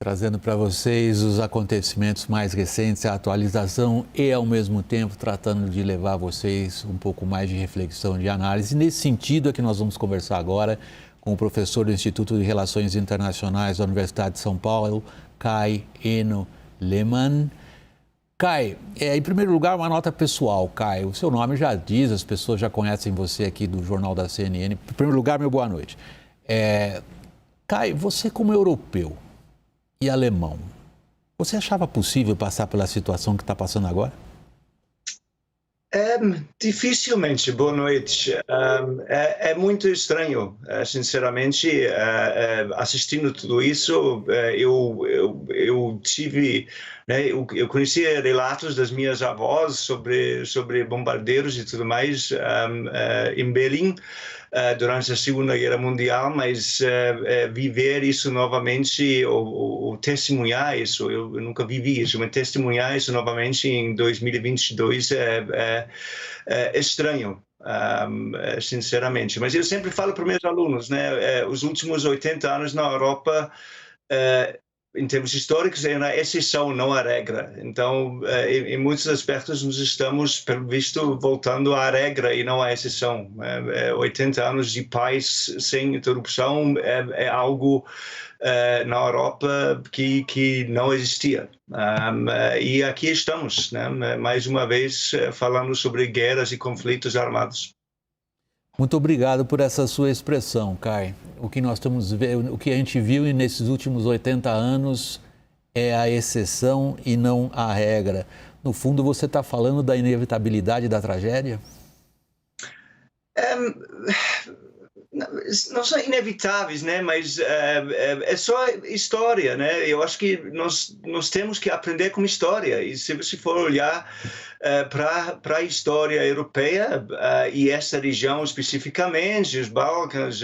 trazendo para vocês os acontecimentos mais recentes, a atualização e, ao mesmo tempo, tratando de levar vocês um pouco mais de reflexão, de análise. Nesse sentido é que nós vamos conversar agora com o professor do Instituto de Relações Internacionais da Universidade de São Paulo, Kai Eno Lehmann. Kai, em primeiro lugar, uma nota pessoal. Kai, o seu nome já diz, as pessoas já conhecem você aqui do Jornal da CNN. Em primeiro lugar, meu boa noite. Kai, você como europeu e alemão, você achava possível passar pela situação que está passando agora? Dificilmente, boa noite. É muito estranho, sinceramente, assistindo tudo isso. Eu tive, né, eu conhecia relatos das minhas avós sobre bombardeiros e tudo mais em Berlim durante a Segunda Guerra Mundial, mas viver isso novamente, ou testemunhar isso, eu nunca vivi isso, mas testemunhar isso novamente em 2022 é estranho, sinceramente. Mas eu sempre falo para meus alunos, né, os últimos 80 anos na Europa, em termos históricos, é uma exceção, não a regra. Então, em muitos aspectos, nós estamos, pelo visto, voltando à regra e não à exceção. 80 anos de paz sem interrupção é algo na Europa que não existia. E aqui estamos, né, mais uma vez, falando sobre guerras e conflitos armados. Muito obrigado por essa sua expressão, Kai. O que nós estamos vendo, o que a gente viu nesses últimos 80 anos é a exceção e não a regra. No fundo, você está falando da inevitabilidade da tragédia? Não são inevitáveis, né? Mas é só história, né? Eu acho que nós temos que aprender com história. E se você for olhar para a história europeia e essa região especificamente, os Balcãs,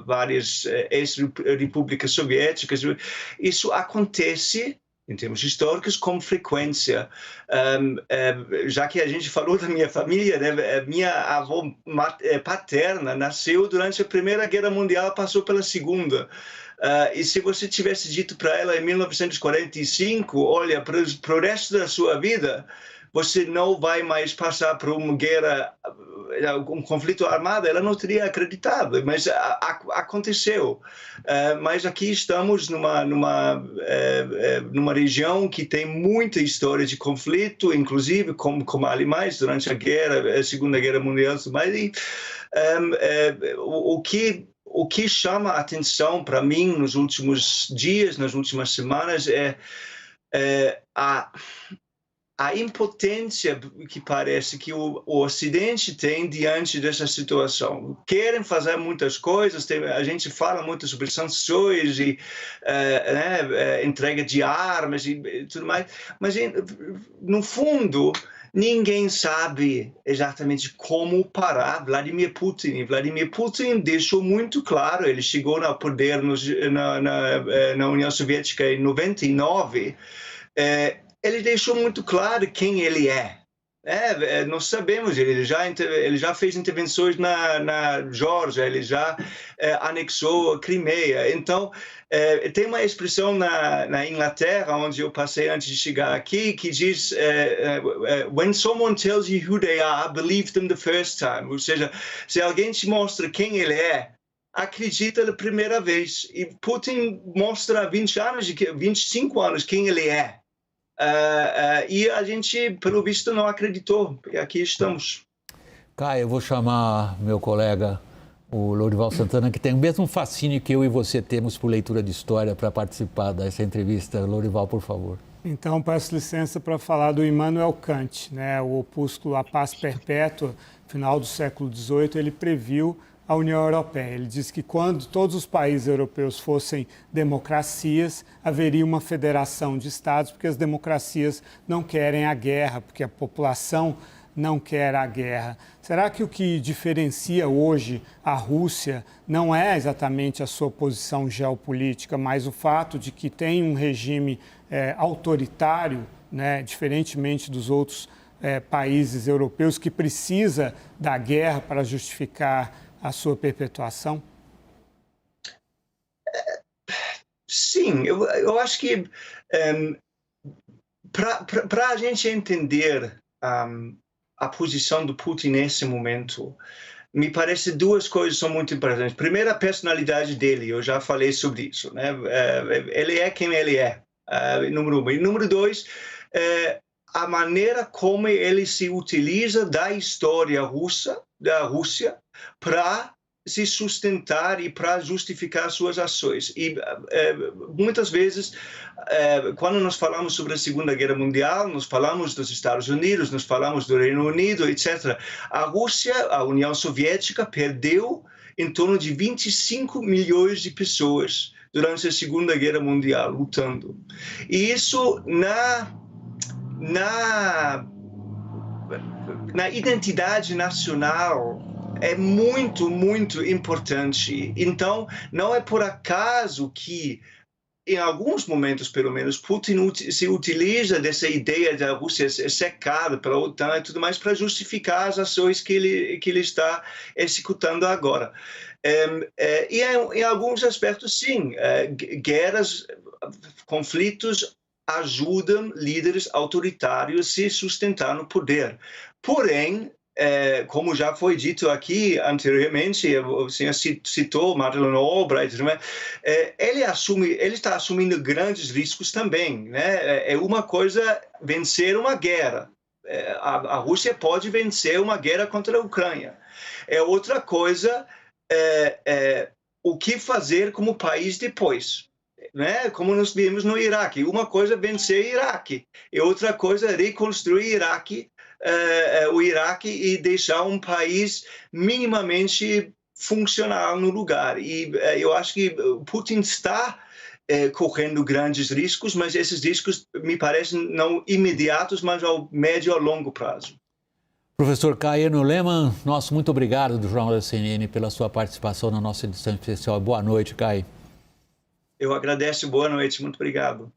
várias ex-repúblicas soviéticas, isso acontece em termos históricos, com frequência. Já que a gente falou da minha família, né? Minha avó paterna nasceu durante a Primeira Guerra Mundial, passou pela Segunda. E se você tivesse dito para ela em 1945, olha, para o resto da sua vida, você não vai mais passar por uma guerra, um conflito armado, ela não teria acreditado, mas aconteceu. Mas aqui estamos numa região que tem muita história de conflito, inclusive como alemães durante a Segunda Guerra Mundial, e o que chama a atenção para mim nos últimos dias, nas últimas semanas, é a impotência que parece que o Ocidente tem diante dessa situação. Querem fazer muitas coisas, a gente fala muito sobre sanções e entrega de armas e tudo mais, mas no fundo ninguém sabe exatamente como parar Vladimir Putin. E Vladimir Putin deixou muito claro, ele chegou ao poder na União Soviética em 99, ele deixou muito claro quem ele é. Nós sabemos, ele já fez intervenções na Geórgia, ele já anexou a Crimeia. Então, tem uma expressão na Inglaterra, onde eu passei antes de chegar aqui, que diz when someone tells you who they are, believe them the first time. Ou seja, se alguém te mostra quem ele é, acredita da primeira vez. E Putin mostra há 25 anos quem ele é. E a gente, pelo visto, não acreditou. E aqui estamos. Kai, eu vou chamar meu colega, o Lourival Santana, que tem o mesmo fascínio que eu e você temos por leitura de história, para participar dessa entrevista. Lourival, por favor. Então, peço licença para falar do Immanuel Kant, né? O opúsculo A Paz Perpétua, final do século XVIII, ele previu a União Europeia. Ele diz que quando todos os países europeus fossem democracias, haveria uma federação de estados, porque as democracias não querem a guerra, porque a população não quer a guerra. Será que o que diferencia hoje a Rússia não é exatamente a sua posição geopolítica, mas o fato de que tem um regime autoritário, né, diferentemente dos outros países europeus, que precisa da guerra para justificar a sua perpetuação? Sim, eu acho que para a gente entender a posição do Putin nesse momento, me parece duas coisas são muito importantes. Primeiro, a personalidade dele, eu já falei sobre isso, né? Ele é quem ele é, número um. E número dois, a maneira como ele se utiliza da história russa, da Rússia, para se sustentar e para justificar suas ações. E muitas vezes, quando nós falamos sobre a Segunda Guerra Mundial, nós falamos dos Estados Unidos, nós falamos do Reino Unido, etc. A Rússia, a União Soviética, perdeu em torno de 25 milhões de pessoas durante a Segunda Guerra Mundial, lutando. E isso na identidade nacional é muito, muito importante. Então, não é por acaso que, em alguns momentos, pelo menos, Putin se utiliza dessa ideia da Rússia cercada pela OTAN e tudo mais para justificar as ações que ele está executando agora. E em alguns aspectos, sim, guerras, conflitos ajudam líderes autoritários a se sustentar no poder. Porém, como já foi dito aqui anteriormente, o senhor citou Madeleine Albright, ele está assumindo grandes riscos também, né? É uma coisa vencer uma guerra. A Rússia pode vencer uma guerra contra a Ucrânia. É outra coisa o que fazer como país depois. Né? Como nós vimos no Iraque. Uma coisa é vencer o Iraque, e outra coisa é reconstruir o Iraque e deixar um país minimamente funcional no lugar. E eu acho que Putin está correndo grandes riscos, mas esses riscos me parecem não imediatos, mas ao médio e ao longo prazo. Professor Caiano Lehmann, nosso muito obrigado do Jornal da CNN pela sua participação na nossa edição especial. Boa noite, Caio. Eu agradeço, boa noite, muito obrigado.